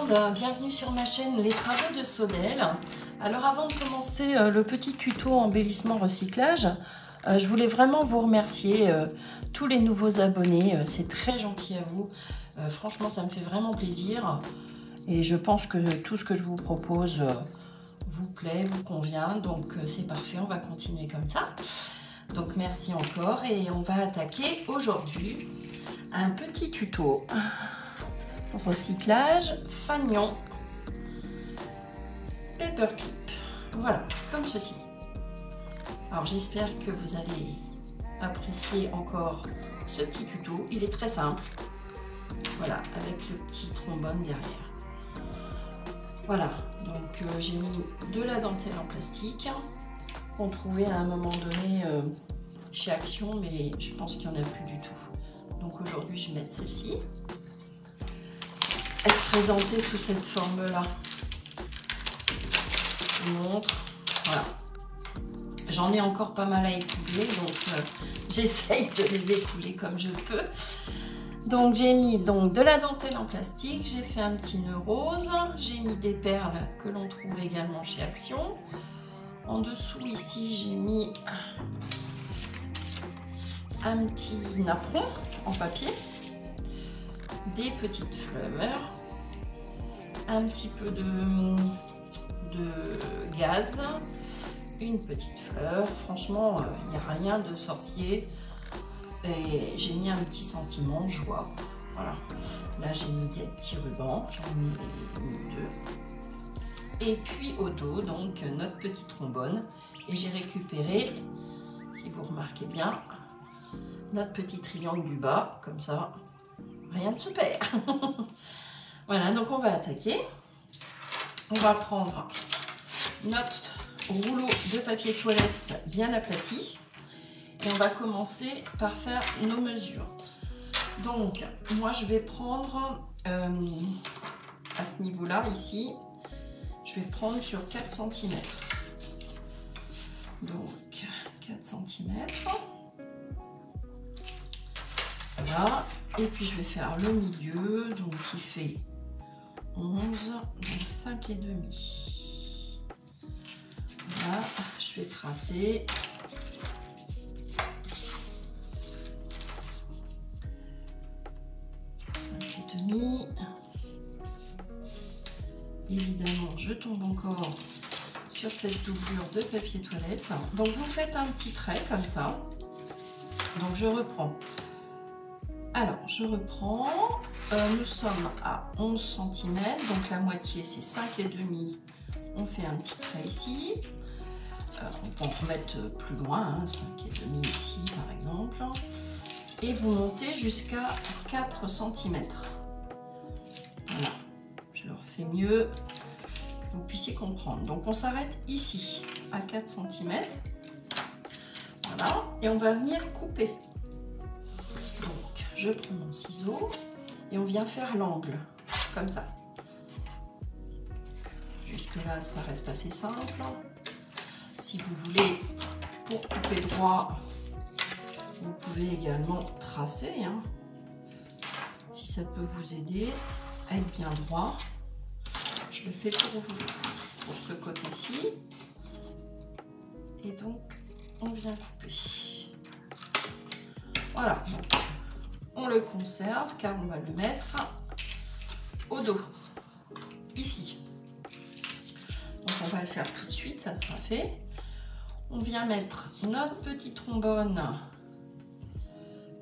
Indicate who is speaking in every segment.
Speaker 1: monde, bienvenue sur ma chaîne Les Travaux de Sodèle. Alors avant de commencer le petit tuto embellissement recyclage, je voulais vraiment vous remercier tous les nouveaux abonnés, c'est très gentil à vous, franchement ça me fait vraiment plaisir et je pense que tout ce que je vous propose vous plaît, vous convient, donc c'est parfait, on va continuer comme ça. Donc merci encore et on va attaquer aujourd'hui un petit tuto recyclage fanion paperclip, voilà, comme ceci. Alors j'espère que vous allez apprécier encore ce petit tuto, il est très simple, voilà, avec le petit trombone derrière. Voilà, donc j'ai mis de la dentelle en plastique qu'on trouvait à un moment donné chez Action, mais je pense qu'il n'y en a plus du tout. Donc aujourd'hui je vais mettre celle-ci. Elle se présentait sous cette forme-là. Je vous montre. Voilà. J'en ai encore pas mal à écouler, donc j'essaye de les écouler comme je peux. Donc j'ai mis de la dentelle en plastique, j'ai fait un petit nœud rose, j'ai mis des perles que l'on trouve également chez Action. En dessous ici j'ai mis un petit napperon en papier, des petites fleurs, un petit peu de gaz, une petite fleur. Franchement, il n'y a rien de sorcier. Et j'ai mis un petit sentiment de joie. Voilà. Là, j'ai mis des petits rubans. J'en ai mis deux. Et puis au dos, donc notre petit trombone. Et j'ai récupéré, si vous remarquez bien, notre petit triangle du bas, comme ça. Rien de super. Voilà, donc on va attaquer. On va prendre notre rouleau de papier toilette bien aplati. Et on va commencer par faire nos mesures. Donc, moi je vais prendre à ce niveau-là, ici, je vais prendre sur 4 cm. Donc, 4 cm. Voilà. Et puis je vais faire le milieu, donc qui fait 11, donc 5 et demi. Voilà, je vais tracer. Évidemment, je tombe encore sur cette doublure de papier toilette. Donc, vous faites un petit trait comme ça. Donc, je reprends. Alors, je reprends. Nous sommes à 11 cm. Donc, la moitié, c'est 5 et demi. On fait un petit trait ici. On peut en remettre plus loin, hein, 5 et demi ici, par exemple. Et vous montez jusqu'à 4 cm. Voilà, je le refais mieux, que vous puissiez comprendre. Donc on s'arrête ici, à 4 cm. Voilà, et on va venir couper. Donc je prends mon ciseau et on vient faire l'angle, comme ça. Jusque là, ça reste assez simple. Si vous voulez, pour couper droit, vous pouvez également tracer, hein, si ça peut vous aider à être bien droit. Je le fais pour vous, pour ce côté-ci. Et donc, on vient couper. Voilà, donc, on le conserve car on va le mettre au dos, ici. Donc, on va le faire tout de suite, ça sera fait. On vient mettre notre petit trombone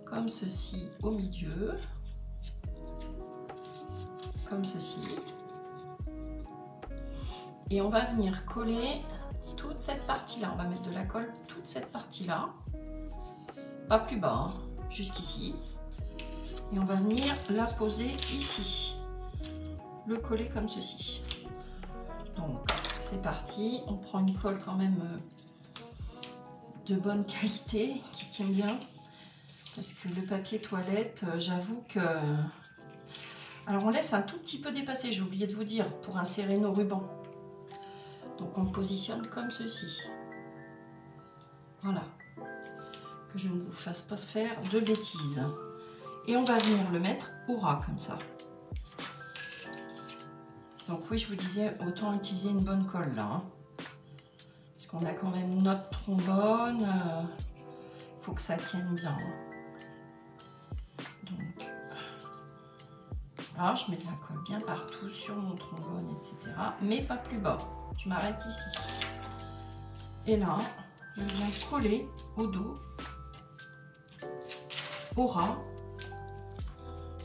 Speaker 1: comme ceci au milieu, comme ceci, et on va venir coller toute cette partie là. On va mettre de la colle toute cette partie là, pas plus bas, hein, jusqu'ici, et on va venir la poser ici, le coller comme ceci. Donc c'est parti, on prend une colle quand même de bonne qualité qui tient bien. Parce que le papier toilette, j'avoue que... Alors on laisse un tout petit peu dépasser, j'ai oublié de vous dire, pour insérer nos rubans. Donc on le positionne comme ceci. Voilà. Que je ne vous fasse pas faire de bêtises. Et on va venir le mettre au ras comme ça. Donc oui, je vous disais, autant utiliser une bonne colle là. Hein. Parce qu'on a quand même notre trombone. Faut que ça tienne bien. Hein. Donc, là, je mets de la colle bien partout sur mon trombone, etc. Mais pas plus bas. Je m'arrête ici. Et là, je viens coller au dos, au ras.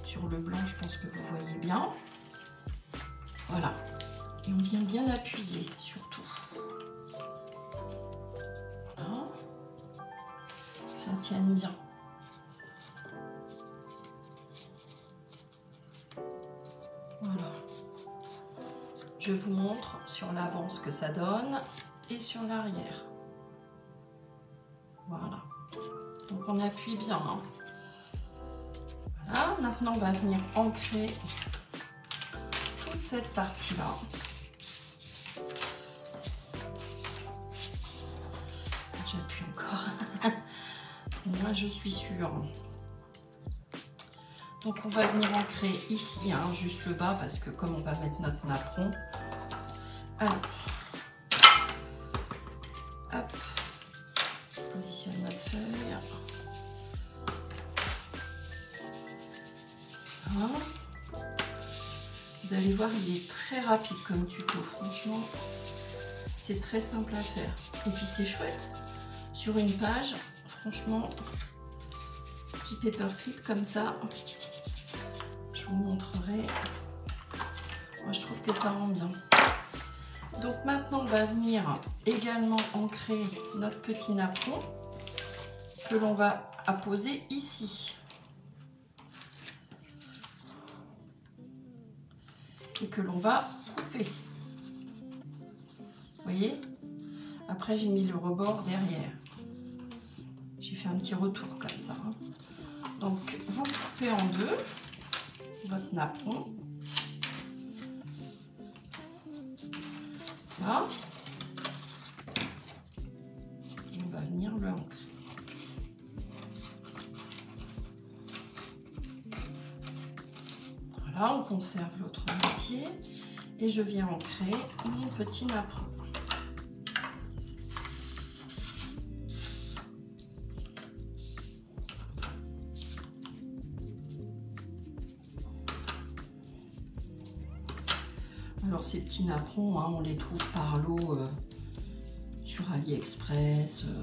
Speaker 1: Sur le blanc, je pense que vous voyez bien. Voilà. Et on vient bien appuyer, surtout. Voilà. Que ça tienne bien. Voilà. Je vous montre sur l'avant ce que ça donne et sur l'arrière. Voilà. Donc on appuie bien. Hein. Voilà. Maintenant, on va venir ancrer toute cette partie-là. J'appuie encore. Moi, je suis sûre. Donc, on va venir ancrer ici, hein, juste le bas, parce que comme on va mettre notre napperon. Alors, hop, on positionne notre feuille. Voilà. Vous allez voir, il est très rapide comme tuto. Franchement, c'est très simple à faire. Et puis, c'est chouette. Sur une page, franchement, petit paperclip comme ça. Je vous montrerai. Moi, je trouve que ça rend bien. Donc maintenant, on va venir également ancrer notre petit napperon que l'on va apposer ici. Et que l'on va couper. Vous voyez? Après, j'ai mis le rebord derrière. J'ai fait un petit retour comme ça. Hein. Donc, vous coupez en deux votre napperon. Là. Et on va venir le ancrer. Voilà, on conserve l'autre moitié. Et je viens ancrer mon petit napperon. Alors ces petits napperons, hein, on les trouve par lot sur AliExpress.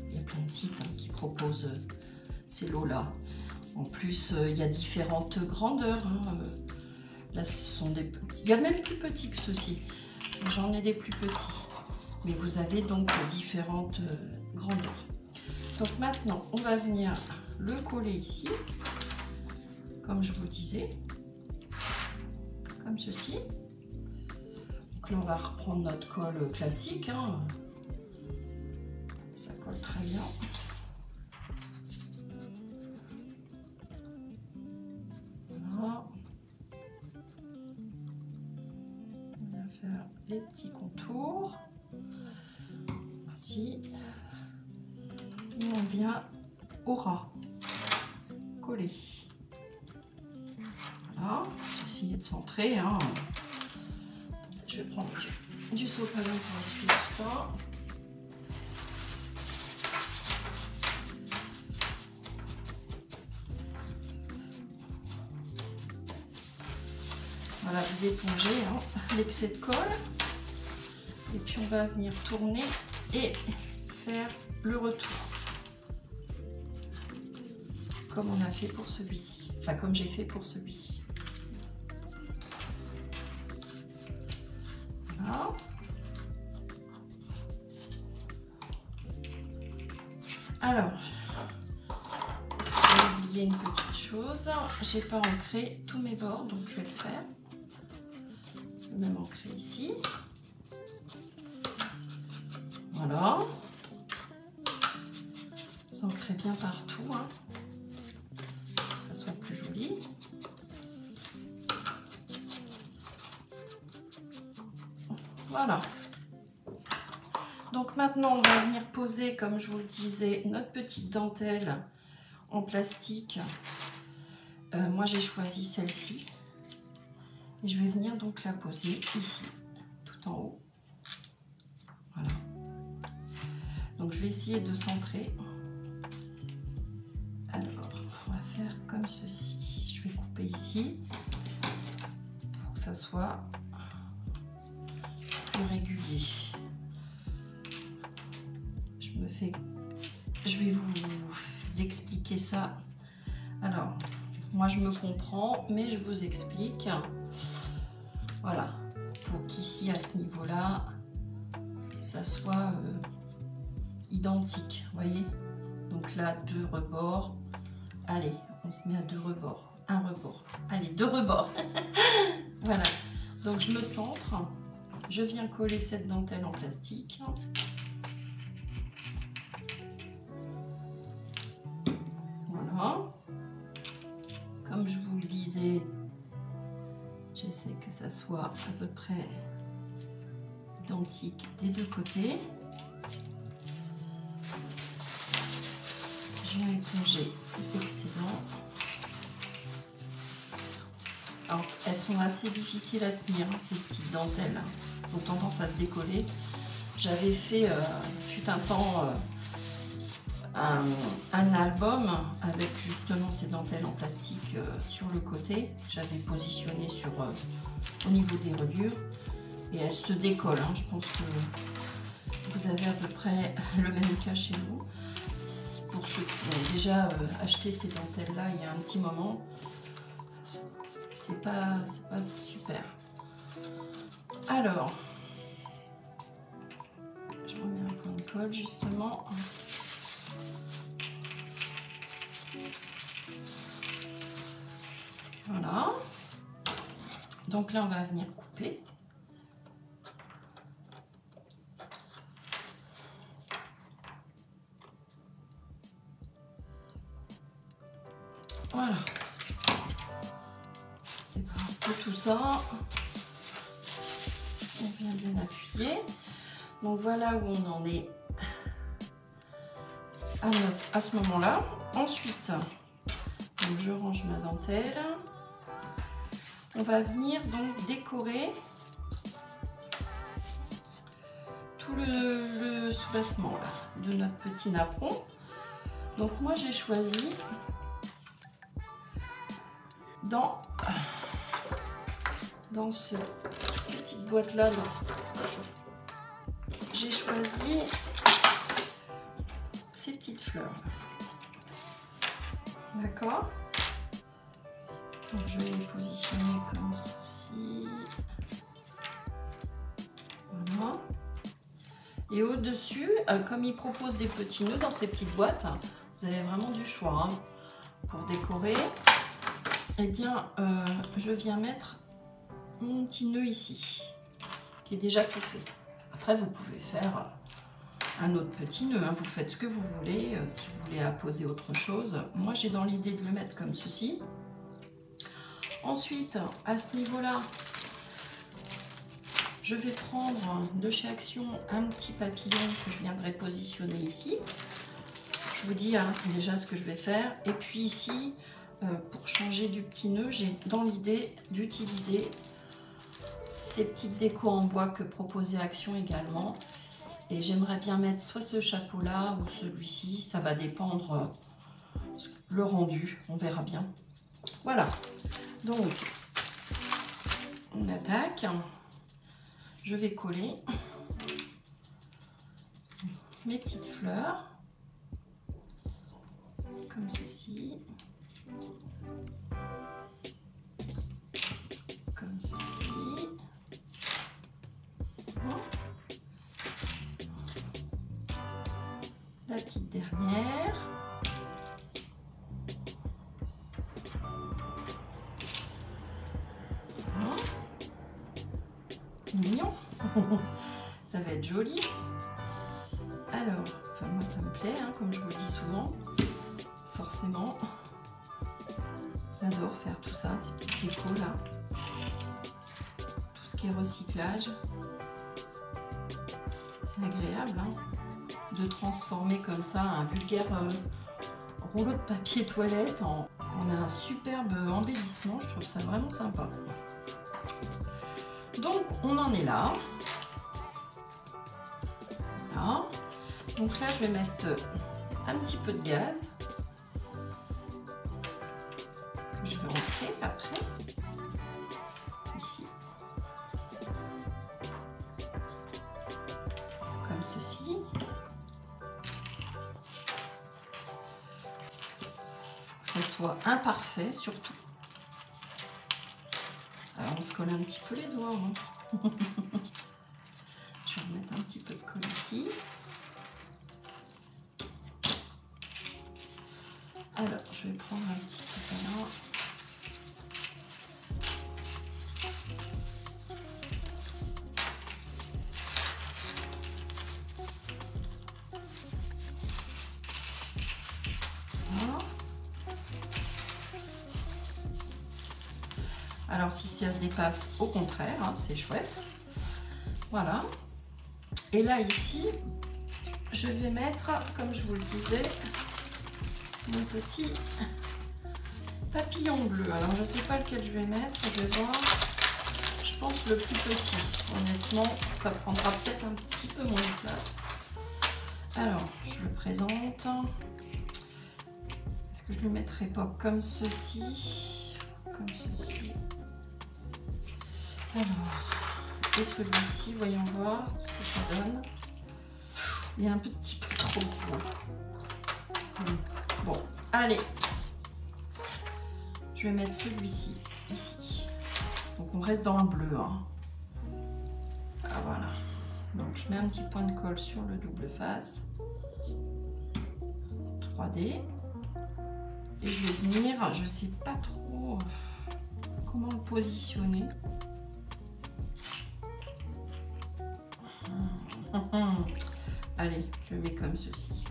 Speaker 1: Il y a plein de sites hein, qui proposent ces lots-là. En plus, il y a différentes grandeurs. Hein. Là, ce sont des petits. Il y a même plus petits que ceux-ci. J'en ai des plus petits. Mais vous avez donc différentes grandeurs. Donc maintenant, on va venir le coller ici, comme je vous disais. Comme ceci. Donc là, on va reprendre notre colle classique. Hein. Ça colle très bien. Voilà. On va faire les petits contours. Ainsi. Et on vient au ras. Coller. Voilà, j'essaie de centrer. Hein. Je vais prendre du sopalin pour essuyer tout ça. Voilà, vous épongez hein, l'excès de colle. Et puis on va venir tourner et faire le retour. Comme on a fait pour celui-ci. Enfin, comme j'ai fait pour celui-ci. Voilà. Alors, j'ai oublié une petite chose. J'ai pas ancré tous mes bords, donc je vais le faire. Je vais même ancrer ici. Voilà. Vous ancrez bien partout, hein, pour que ça soit plus joli. Voilà. Donc maintenant, on va venir poser, comme je vous le disais, notre petite dentelle en plastique. Moi, j'ai choisi celle-ci. Et je vais venir donc la poser ici, tout en haut. Voilà. Donc je vais essayer de centrer. Alors, on va faire comme ceci. Je vais couper ici pour que ça soit plus régulier. Je vais vous expliquer ça. Alors, moi je me comprends, mais je vous explique. Voilà, pour qu'ici, à ce niveau-là, ça soit identique, vous voyez. Donc là, 2 rebords. Allez, on se met à 2 rebords. Un rebord. Allez, 2 rebords. Voilà. Donc je me centre. Je viens coller cette dentelle en plastique. Voilà. Comme je vous le disais, j'essaie que ça soit à peu près identique des 2 côtés. Je viens éponger l'excédent. Alors, elles sont assez difficiles à tenir, ces petites dentelles. Elles ont tendance à se décoller. J'avais fait, fut un temps, un album avec justement ces dentelles en plastique sur le côté. J'avais positionné sur, au niveau des reliures. Et elles se décollent. Hein. Je pense que vous avez à peu près le même cas chez vous. Pour ceux qui ont déjà acheté ces dentelles là il y a un petit moment, c'est pas super. Alors, je remets un point de colle justement. Voilà. Donc là on va venir couper. Voilà. Je débarrasse de tout ça. On vient bien appuyer. Donc voilà où on en est à ce moment-là. Ensuite, donc je range ma dentelle. On va venir donc décorer tout le soubassement là, de notre petit napperon. Donc moi j'ai choisi dans cette petite boîte là, j'ai choisi ces petites fleurs. D'accord? Donc je vais les positionner comme ceci. Voilà. Et au-dessus, comme ils proposent des petits nœuds dans ces petites boîtes, vous avez vraiment du choix hein, pour décorer. Eh bien, je viens mettre mon petit nœud ici, qui est déjà tout fait. Après, vous pouvez faire un autre petit nœud, hein. Vous faites ce que vous voulez, si vous voulez apposer autre chose. Moi, j'ai dans l'idée de le mettre comme ceci. Ensuite, à ce niveau-là, je vais prendre de chez Action un petit papillon que je viendrai positionner ici. Je vous dis hein, déjà ce que je vais faire. Et puis ici, pour changer du petit nœud, j'ai dans l'idée d'utiliser ces petites décos en bois que proposait Action également. Et j'aimerais bien mettre soit ce chapeau-là ou celui-ci. Ça va dépendre le rendu, on verra bien. Voilà, donc on attaque. Je vais coller mes petites fleurs comme ceci, comme ceci. La petite dernière. Voilà. C'est mignon. Ça va être joli. Alors, enfin moi ça me plaît, hein, comme je vous le dis souvent. Forcément, j'adore faire tout ça, ces petites décos là. Tout ce qui est recyclage. C'est agréable hein, de transformer comme ça un vulgaire rouleau de papier toilette en un superbe embellissement. Je trouve ça vraiment sympa. Donc on en est là. Voilà. Donc là je vais mettre un petit peu de gaz que je vais rentrer après ici comme ceci. Il faut que ça soit imparfait surtout. Alors on se colle un petit peu les doigts. Hein. Je vais remettre un petit peu de colle ici. Alors je vais prendre un petit sopalin. Voilà. Alors si ça dépasse, au contraire, hein, c'est chouette. Voilà. Et là ici, je vais mettre, comme je vous le disais, mon petit papillon bleu. Alors je ne sais pas lequel je vais mettre, je vais voir. Je pense le plus petit. Honnêtement, ça prendra peut-être un petit peu moins de place. Alors, je le présente. Est-ce que je le mettrai pas comme ceci? Comme ceci. Alors, et celui-ci, voyons voir ce que ça donne. Il est un petit peu trop gros. Bon, allez. Je vais mettre celui-ci ici. Donc on reste dans le bleu. Hein. Ah, voilà. Donc je mets un petit point de colle sur le double face. 3D. Et je vais venir, je sais pas trop comment le positionner. Allez, je mets comme ceci.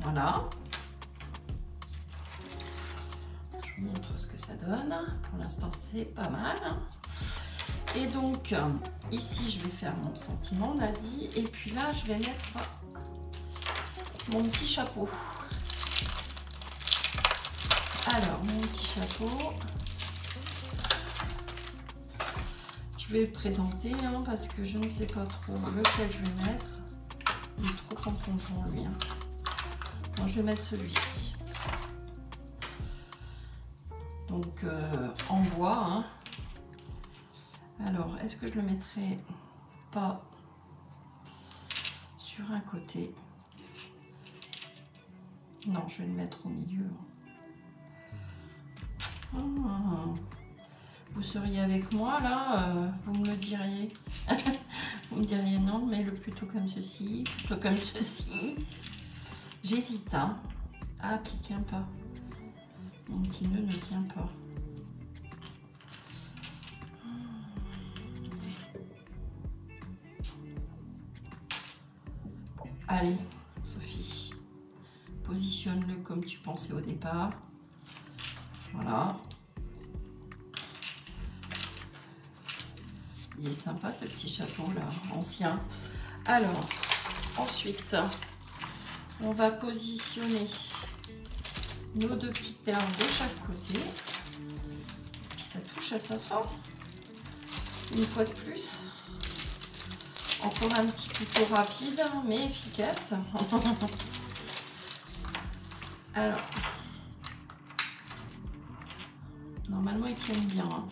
Speaker 1: Voilà. Je vous montre ce que ça donne. Pour l'instant, c'est pas mal. Et donc, ici, je vais faire mon sentiment, on a dit. Et puis là, je vais mettre mon petit chapeau. Alors, mon petit chapeau. Je vais le présenter hein, parce que je ne sais pas trop lequel je vais mettre. Il est trop confondant lui. Hein. Bon, je vais mettre celui-ci. Donc en bois. Hein. Alors, est-ce que je le mettrai pas sur un côté? Non, je vais le mettre au milieu. Oh. Vous seriez avec moi là, vous me le diriez. Vous me diriez non, mais le plutôt comme ceci, plutôt comme ceci. J'hésite, hein. Ah, puis il tient pas. Mon petit nœud ne tient pas. Allez, Sophie, positionne-le comme tu pensais au départ. Voilà. Il est sympa ce petit chapeau là, ancien. Alors, ensuite, on va positionner nos deux petites perles de chaque côté. Puis ça touche à sa fin. Une fois de plus. Encore un petit tuto rapide, mais efficace. Alors, normalement ils tiennent bien. Hein.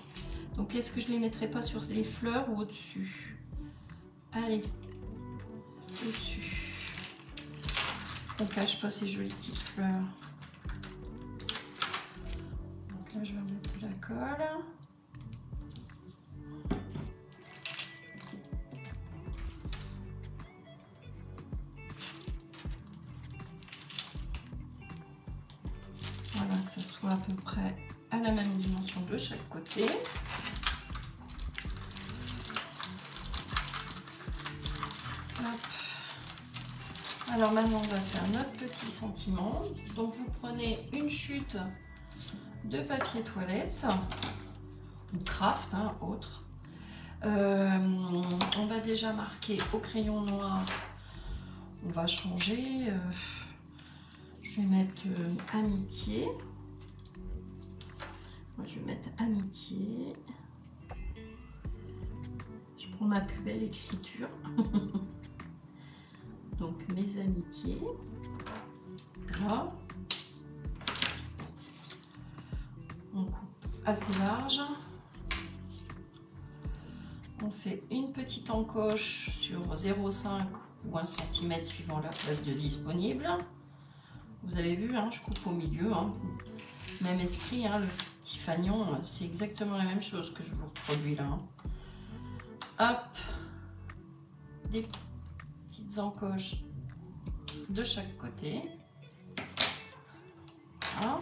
Speaker 1: Donc, est-ce que je les mettrai pas sur les fleurs ou au-dessus? Allez, au-dessus. On cache pas ces jolies petites fleurs. Donc là, je vais mettre de la colle. Voilà, que ça soit à peu près à la même dimension de chaque côté. Hop. Alors maintenant, on va faire notre petit sentiment. Donc vous prenez une chute de papier toilette ou craft, hein, autre. On va déjà marquer au crayon noir. On va changer. Je vais mettre amitié. Moi, je vais mettre amitié. Je prends ma plus belle écriture. Donc mes amitiés. Voilà. On coupe assez large. On fait une petite encoche sur 0,5 ou 1 cm suivant la place de disponible. Vous avez vu, hein, je coupe au milieu. Hein. Même esprit, hein, le petit fanion, c'est exactement la même chose que je vous reproduis là. Hein. Hop, des petites encoches de chaque côté. Voilà.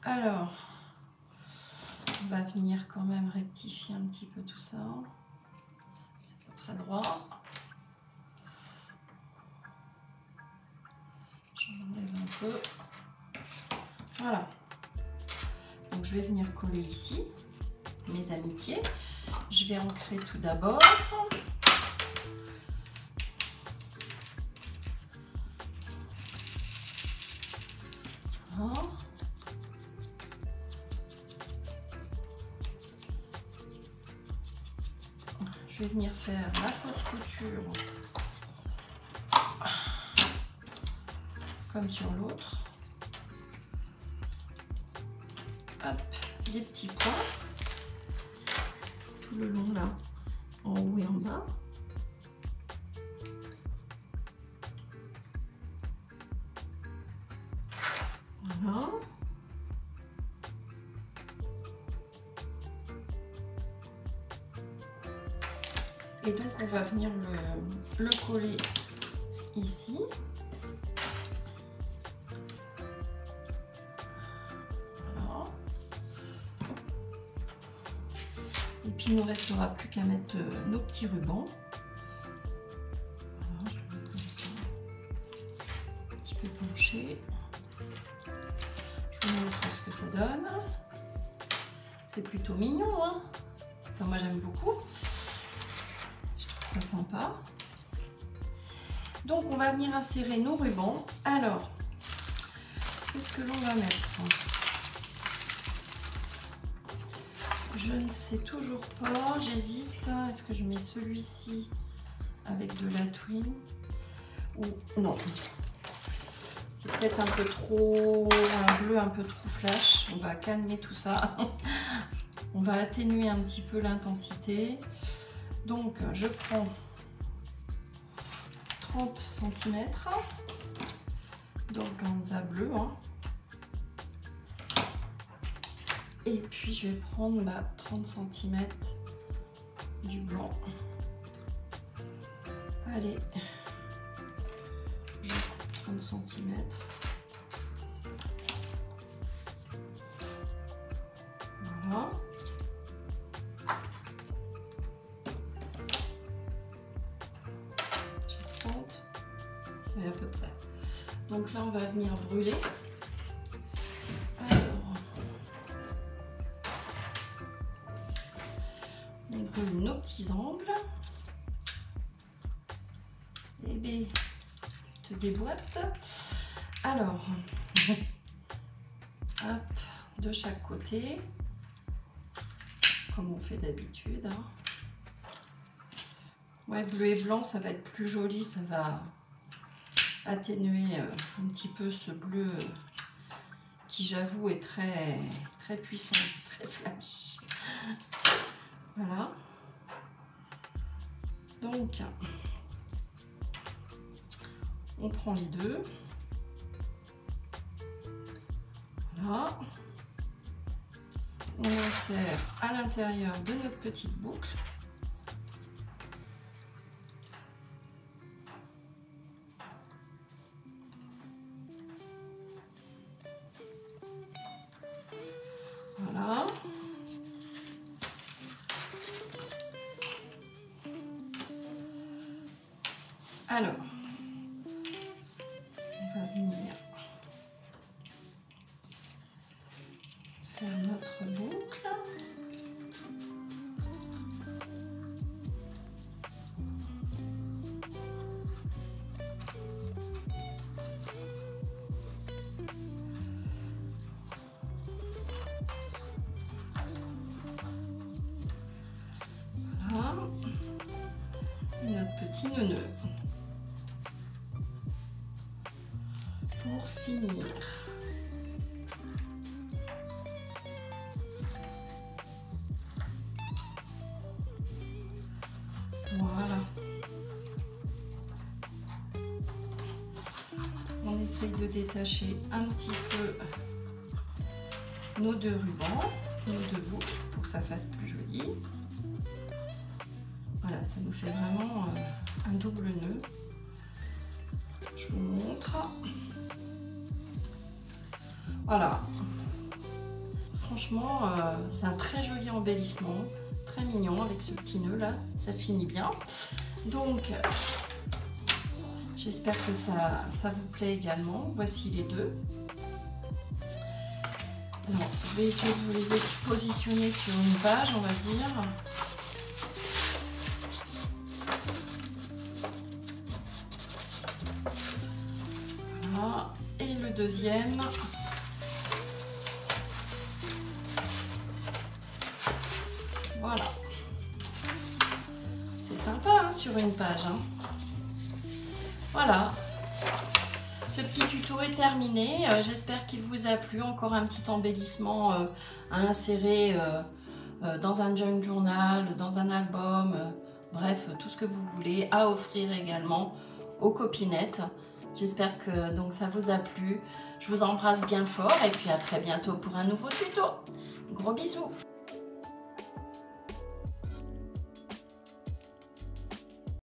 Speaker 1: Alors, on va venir quand même rectifier un petit peu tout ça. C'est pas très droit. J'enlève un peu. Voilà. Donc je vais venir coller ici mes amitiés. Je vais ancrer tout d'abord. Voilà. Je vais venir faire la fausse couture comme sur l'autre. Hop, des petits points tout le long là, en haut et en bas. Voilà. Et donc on va venir le coller ici. Voilà. Et puis il ne nous restera plus qu'à mettre nos petits rubans. Voilà, je le mets comme ça, un petit peu penché. Je vous montre ce que ça donne. C'est plutôt mignon, hein. Enfin moi j'aime beaucoup. Ça sympa. Donc on va venir insérer nos rubans. Alors, qu'est-ce que l'on va mettre? Je ne sais toujours pas, j'hésite. Est-ce que je mets celui-ci avec de la twine ou non? C'est peut-être un peu trop, un bleu un peu trop flash. On va calmer tout ça. On va atténuer un petit peu l'intensité. Donc je prends 30 cm d'organza bleu. Hein. Et puis je vais prendre 30 cm du blanc. Allez, je coupe 30 cm. Voilà. À peu près. Donc là on va venir brûler. Alors, on brûle nos petits angles. Et bien, je te déboîte. Alors, hop, de chaque côté, comme on fait d'habitude. Hein. Ouais, bleu et blanc, ça va être plus joli, ça va atténuer un petit peu ce bleu qui j'avoue est très puissant, très flash. Voilà. Donc on prend les deux. Voilà. On insère à l'intérieur de notre petite boucle. Voilà. Alors, on va venir faire notre boucle. petit nœud pour finir. Voilà. On essaye de détacher un petit peu nos deux rubans, nos deux boucles pour que ça fasse plus joli. Voilà, ça nous fait vraiment un double nœud. Je vous montre. Voilà. Franchement, c'est un très joli embellissement, très mignon avec ce petit nœud là. Ça finit bien. Donc, j'espère que ça vous plaît également. Voici les deux. Alors, je vais essayer de vous les positionner sur une page, on va dire. Voilà. Et le deuxième. Voilà. C'est sympa hein, sur une page. Hein. Voilà. Ce petit tuto est terminé. J'espère qu'il vous a plu. Encore un petit embellissement à insérer dans un junk journal, dans un album. Bref, tout ce que vous voulez, à offrir également aux copinettes. J'espère que donc ça vous a plu. Je vous embrasse bien fort et puis à très bientôt pour un nouveau tuto. Gros bisous.